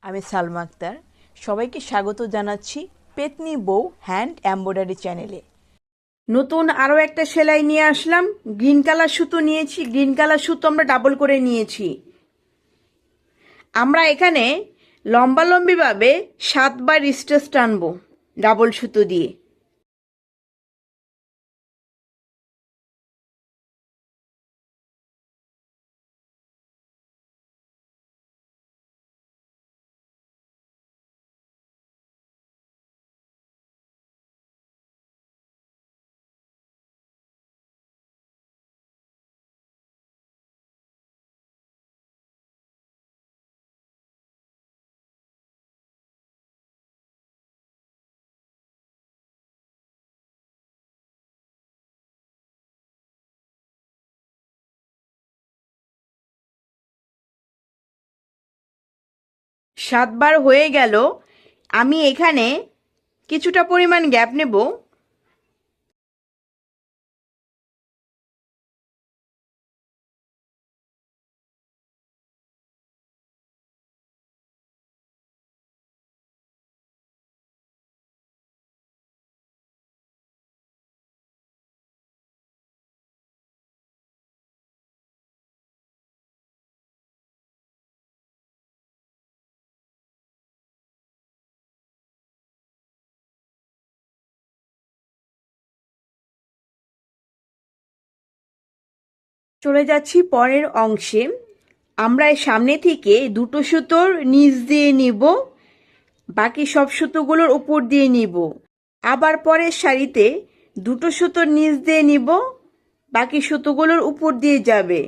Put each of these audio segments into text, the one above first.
আমি সালমা আক্তার। সবাইকে স্বাগত জানাচ্ছি পেতনি বউ হ্যান্ড এমব্রয়ডারি চ্যানেলে। নতুন আরও একটা সেলাই নিয়ে আসলাম। গ্রিন কালার সুতো নিয়েছি, গ্রিন কালার সুতো আমরা ডাবল করে নিয়েছি। আমরা এখানে লম্বালম্বিভাবে 7 বার স্টিচ টানবো ডাবল সুতো দিয়ে। সাতবার হয়ে গেল। আমি এখানে কিছুটা পরিমাণ গ্যাপ নেব। চলে যাচ্ছি পরের অংশে। আমরা সামনে থেকে দুটো সুতোর নিচ দিয়ে নিব, বাকি সব সুতোগুলোর উপর দিয়ে নিব। আবার পরের সারিতে দুটো সুতোর নিচ দিয়ে নিব, বাকি সুতোগুলোর উপর দিয়ে যাবে।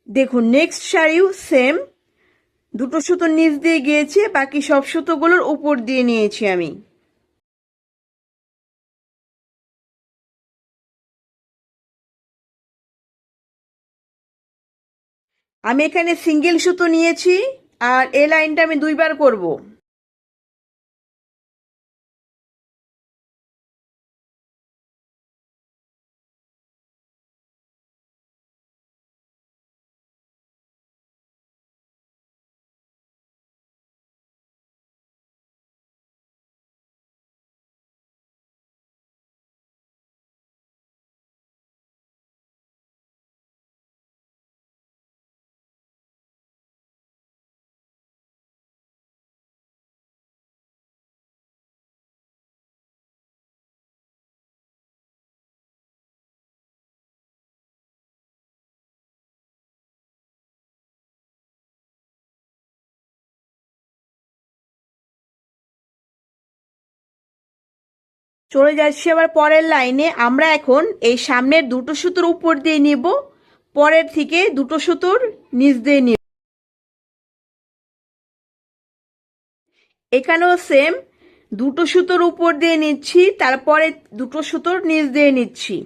দেখুন নেক্সট সারিও সেম, দুটো সুতোর নিচ দিয়ে গিয়েছে, বাকি সব সুতোগুলোর উপর দিয়ে নিয়েছি আমি। আমি এখানে সিঙ্গেল সুতো নিয়েছি, আর এই লাইনটা আমি 2 বার করব। চলে যাচ্ছি আবার পরের লাইনে। আমরা এখন এই সামনের দুটো সুতোর উপর দিয়ে নিব, পরের থেকে দুটো সুতোর নিচ দিয়ে নিব। এখানেও সেম, দুটো সুতোর উপর দিয়ে নিচ্ছি, তারপরে দুটো সুতোর নিচ দিয়ে নিচ্ছি।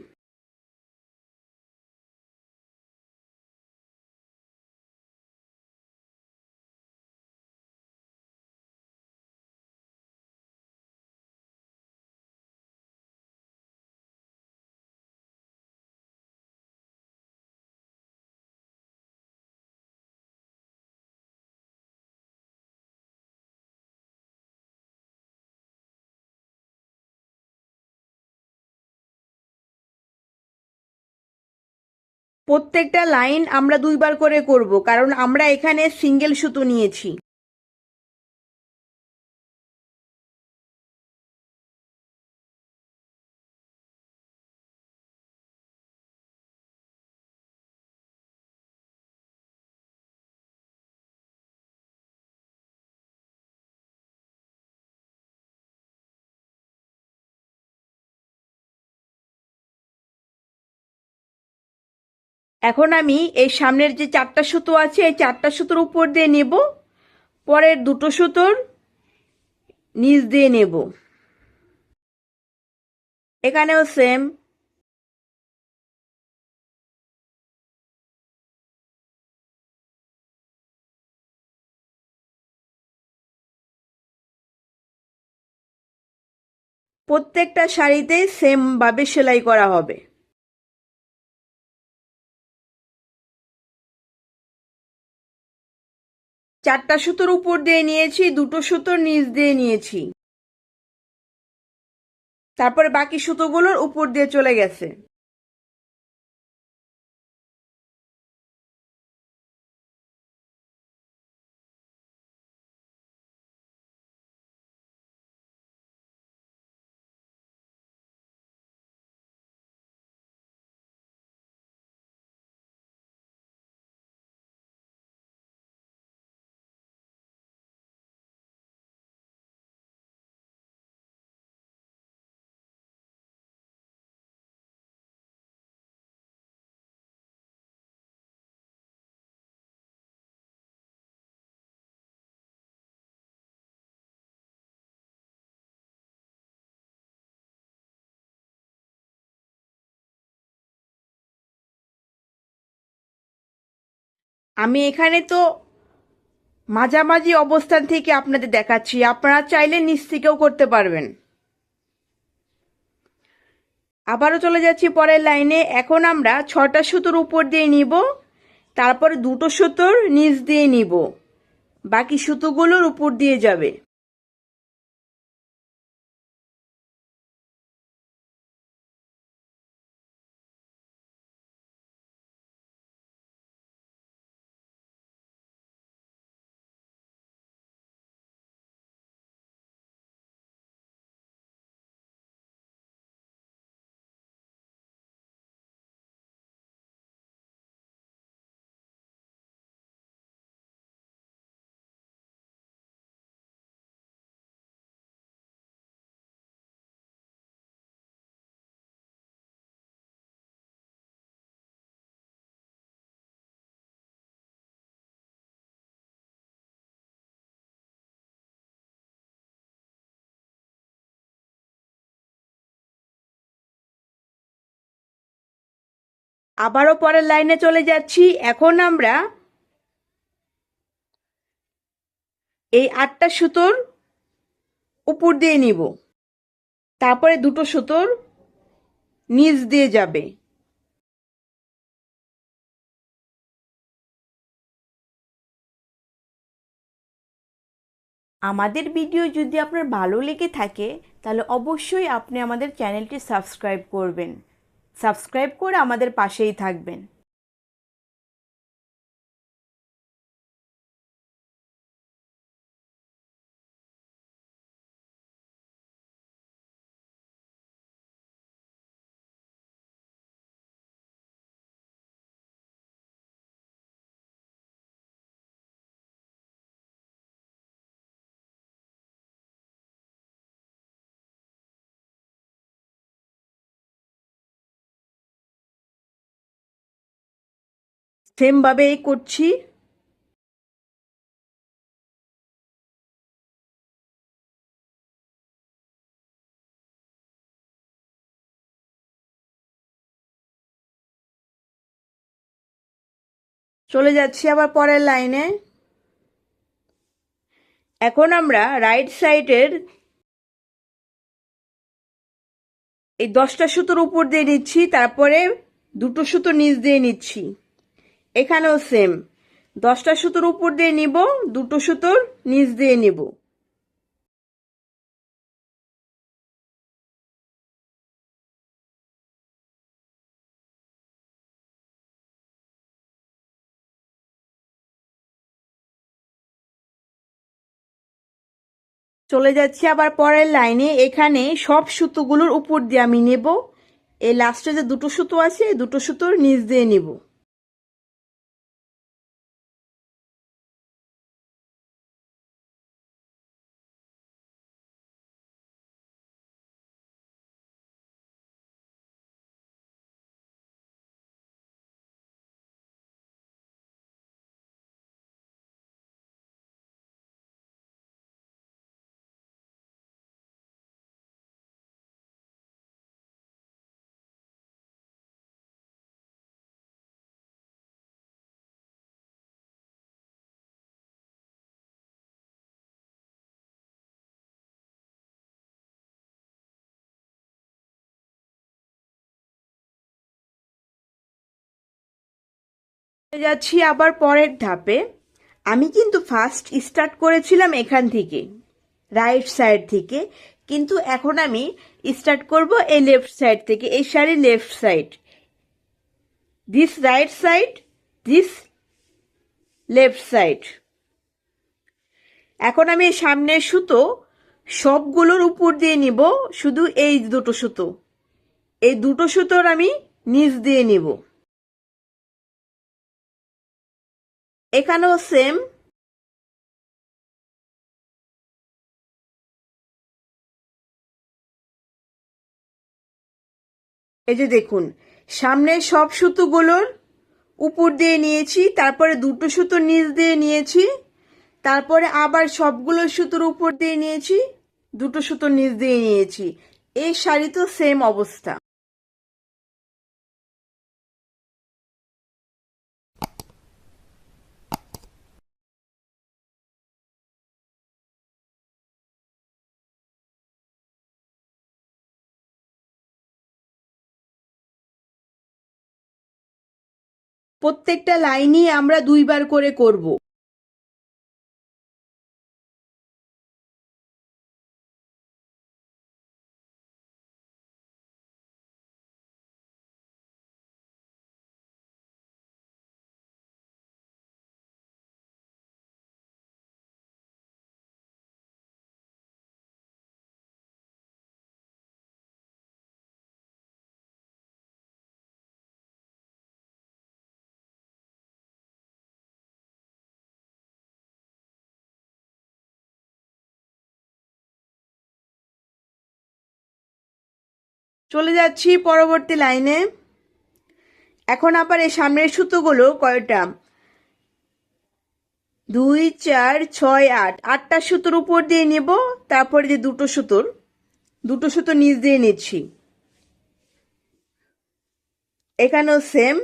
প্রত্যেকটা লাইন আমরা 2 বার করে করব, কারণ আমরা এখানে সিঙ্গেল সুতো নিয়েছি। এখন আমি এই সামনের যে 4টা সুতো আছে, এই 4টা সুতোর উপর দিয়ে নেব, পরের দুটো সুতোর নিচ দিয়ে নেব। এখানেও সেম। প্রত্যেকটা শাড়িতে সেম ভাবে সেলাই করা হবে। 4টা সুতোর উপর দিয়ে নিয়েছি, 2টো সুতোর নিচ দিয়ে নিয়েছি, তারপরে বাকি সুতোগুলোর উপর দিয়ে চলে গেছে। আমি এখানে তো মাঝামাঝি অবস্থান থেকে আপনাদের দেখাচ্ছি, আপনারা চাইলে নিচ থেকেও করতে পারবেন। আবারও চলে যাচ্ছি পরের লাইনে। এখন আমরা 6টা সুতোর উপর দিয়ে নিব, তারপরে 2টো সুতোর নিচ দিয়ে নিব, বাকি সুতোগুলোর উপর দিয়ে যাবে। আবারও পরের লাইনে চলে যাচ্ছি। এখন আমরা এই 8টা সুতোর উপর দিয়ে নিব, তারপরে 2টো সুতোর নিচ দিয়ে যাবে। আমাদের ভিডিও যদি আপনার ভালো লেগে থাকে তাহলে অবশ্যই আপনি আমাদের চ্যানেলটি সাবস্ক্রাইব করবেন, সাবস্ক্রাইব করে আমাদের পাশেই থাকবেন। সেমভাবে এই করছি। চলে যাচ্ছি আবার পরের লাইনে। এখন আমরা রাইট সাইডের এই 10টা সুতোর উপর দিয়ে নিচ্ছি, তারপরে 2টো সুতো নিচ দিয়ে নিচ্ছি। এখানেও সেম, 10টা সুতোর উপর দিয়ে নিব, 2টো সুতোর নিচ দিয়ে নিব। চলে যাচ্ছি আবার পরের লাইনে। এখানে সব সুতোগুলোর উপর দিয়ে আমি নেব, এই লাস্টে যে 2টো সুতো আছে 2টো সুতোর নিচ দিয়ে নিব। চলে যাচ্ছি আবার পরের ধাপে। আমি কিন্তু ফার্স্ট স্টার্ট করেছিলাম এখান থেকে, রাইট সাইড থেকে, কিন্তু এখন আমি স্টার্ট করব এই লেফট সাইড থেকে, এই শাড়ির left side, this right side, this left side. এখন আমি সামনের সুতো সবগুলোর উপর দিয়ে নিব, শুধু এই দুটো সুতো, এই দুটো সুতোর আমি নিচ দিয়ে নিব। এখানেও সেম, এই যে দেখুন সামনের সব সুতোগুলোর উপর দিয়ে নিয়েছি, তারপরে দুটো সুতো নিচ দিয়ে নিয়েছি, তারপরে আবার সবগুলো সুতোর উপর দিয়ে নিয়েছি, দুটো সুতো নিচ দিয়ে নিয়েছি। এই শাড়ি তো সেম অবস্থা। প্রত্যেকটা লাইনই আমরা দুইবার করে করব। চলে যাচ্ছি পরবর্তী লাইনে। এখন আবার এই সামনের সুতোগুলো কয়টা, 2 4 6 8, 8টা সুতোর উপর দিয়ে নিব, তারপরে যে দুটো সুতো নিচ দিয়ে নিচ্ছি। এখানেও সেম,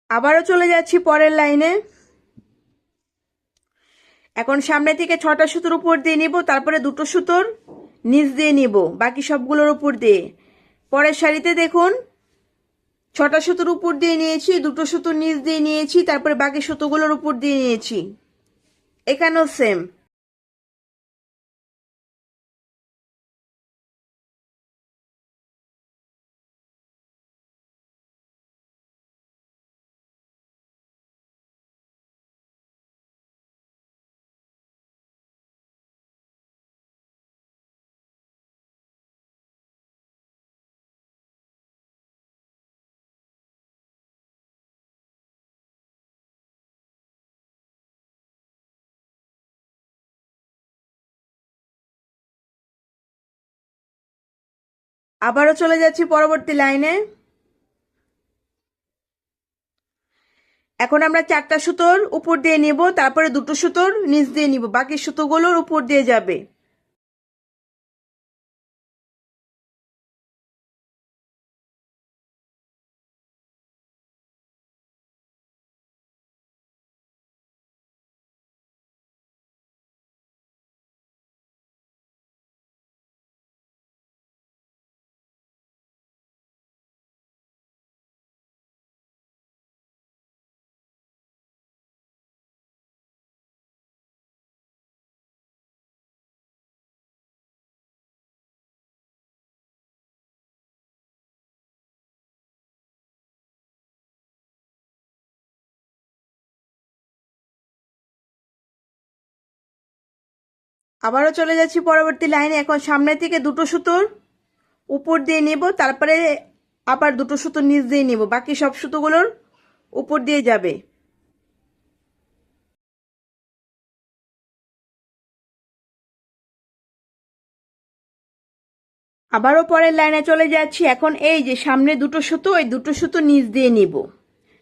আবারও চলে যাচ্ছি পরের লাইনে। এখন সামনে থেকে 6টা সুতোর উপর দিয়ে নিব, তারপরে দুটো সুতোর নিচ দিয়ে নিব, বাকি সবগুলোর উপর দিয়ে। পরের শাড়িতে দেখুন 6টা সুতোর উপর দিয়ে নিয়েছি, দুটো সুতোর নিচ দিয়ে নিয়েছি, তারপরে বাকি সুতোগুলোর উপর দিয়ে নিয়েছি। এখানেও সেম। আবারও চলে যাচ্ছি পরবর্তী লাইনে। এখন আমরা 4টা সুতোর উপর দিয়ে নিব, তারপরে দুটো সুতোর নিচ দিয়ে নিব, বাকি সুতোগুলোর উপর দিয়ে যাবে। আবারও চলে যাচ্ছি পরবর্তী লাইনে। এখন সামনে থেকে দুটো সুতোর উপর দিয়ে নেব, তারপরে আবার দুটো সুতো নিচ দিয়ে নেব, বাকি সব সুতোগুলোর উপর দিয়ে যাবে। আবারও পরের লাইনে চলে যাচ্ছি। এখন এই যে সামনে দুটো সুতো, এই দুটো সুতো নিচ দিয়ে নিব,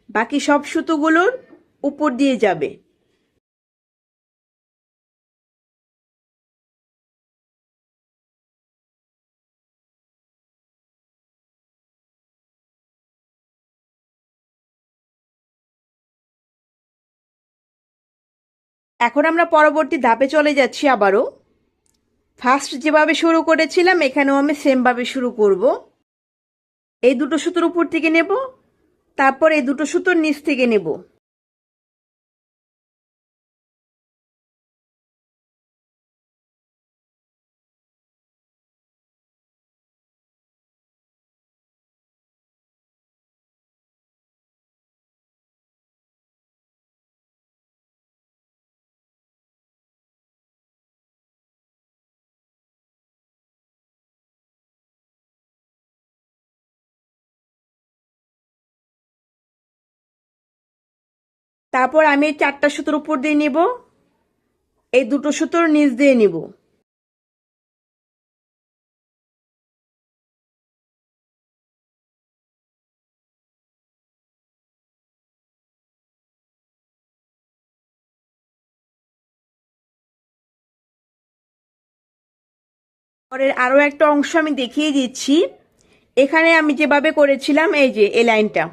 বাকি সব সুতোগুলোর উপর দিয়ে যাবে। এখন আমরা পরবর্তী ধাপে চলে যাচ্ছি। আবারও ফার্স্ট যেভাবে শুরু করেছিলাম এখানেও আমি সেমভাবে শুরু করব। এই দুটো সুতোর উপর থেকে নেব, তারপর এই দুটো সুতোর নিচ থেকে নেব। তারপর আমি এই চারটা সুতোর উপর দিয়ে নিব, এই দুটো সুতোর নিচ দিয়ে নিব। পরের আরো একটা অংশ আমি দেখিয়ে দিচ্ছি। এখানে আমি যেভাবে করেছিলাম এই যে এই লাইনটা,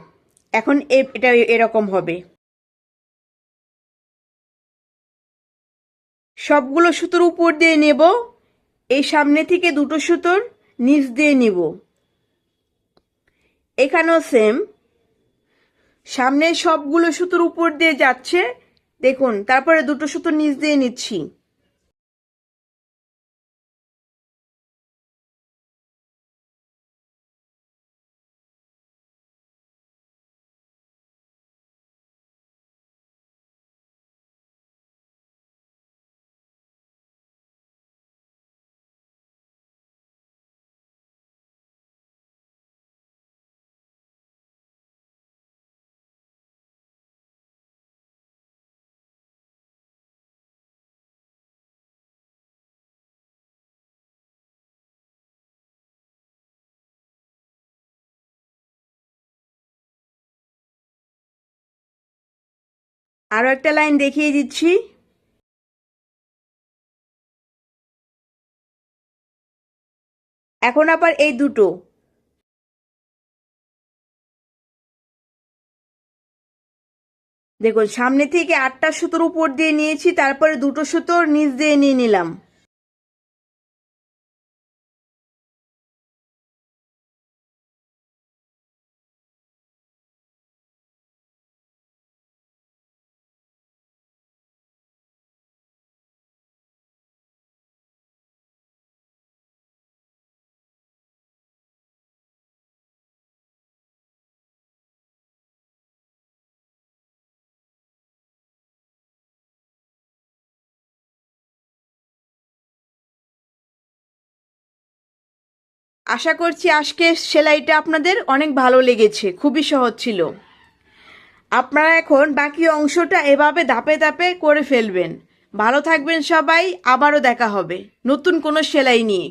এখন এটা এরকম হবে। সবগুলো সুতোর উপর দিয়ে নেব, এই সামনে থেকে দুটো সুতোর নিচ দিয়ে নিব। এখানেও সেম, সামনে সবগুলো সুতোর উপর দিয়ে যাচ্ছে দেখুন, তারপরে দুটো সুতোর নিচ দিয়ে নিচ্ছি। আরো একটা লাইন দেখিয়ে দিচ্ছি। এখন আবার এই দুটো, দেখুন সামনে থেকে 8টা সুতোর উপর দিয়ে নিয়েছি, তারপরে দুটো সুতোর নিচ দিয়ে নিয়ে নিলাম। আশা করছি আজকের সেলাইটা আপনাদের অনেক ভালো লেগেছে, খুবই সহজ ছিল। আপনারা এখন বাকি অংশটা এভাবে ধাপে ধাপে করে ফেলবেন। ভালো থাকবেন সবাই, আবারও দেখা হবে নতুন কোনো সেলাই নিয়ে।